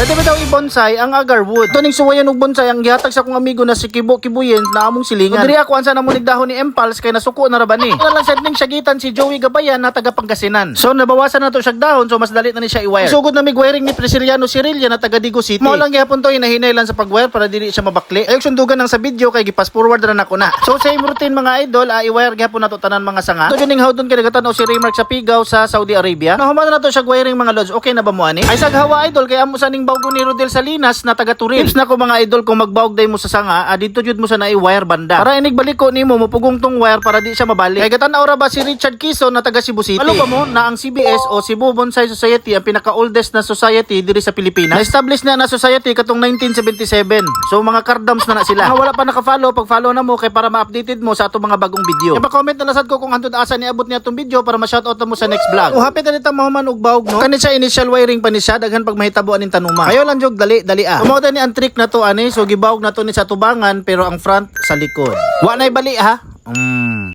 Pwede ba daw i-bonsai ang agarwood? Ito ning suwayan og bonsai ang gihatag sa akong amigo na si Kibo Kibuyen na among silingan. Diri ako ansa na mo nigdahon ni Impulse kay nasuko na ra ba ni. Wala lang sad ning syagitan si Joey Gabayan na taga Pangasinan. So nabawasan na to siya dahon so mas dali na ni siya i-wire. Sugod na mig wiring ni Prisciliano Cirilya na taga Digo City. Mao lang gyapon to hinahinay lang sa pag-wire para dili siya mabakli. Ayok sundugan nang sa video kay gipas forward ra nako na. So same routine mga idol, i-wire gyapon nato tanan mga sanga. So ning hawdon kay nagatan-aw si Raymark sa Pigaw sa Saudi Arabia. Nahuman na to siya wiring mga lods. Okay na ba mo ani? Ay saghawa idol kay amo sa ning bawgo ni Rodel Salinas na taga Turin. Tips na ko mga idol kung magbaog day mo sa sanga, dito jud mo sa na i-wire banda. Para inig baliko nimo mupugong tong wire para di siya mabalik. Kay gatan-aw ra ba si Richard Quezon na taga Cebu City. Alam ba mo na ang CBS o Cebu Bonsai Society ang pinaka-oldest na society diri sa Pilipinas. Na-establish na society katong 1977. So mga kardams na sila. Wala pa naka-follow, pag-follow na mo kay para ma-updated mo sa atong mga bagong video. Kaya pa-comment na lasad ko kung hantud asa niabot niya atong video para ma-shoutout mo sa next vlog. O hapit na nita mahuman og baog no. Kani siya initial wiring pa ni siya daghan pag mahitabuan ning tanuma. Kayo lang jog dali ah. Umaw ni ang trick na to ani so gibawog na to ni sa tubangan pero ang front sa likod. Wa nay bali ha.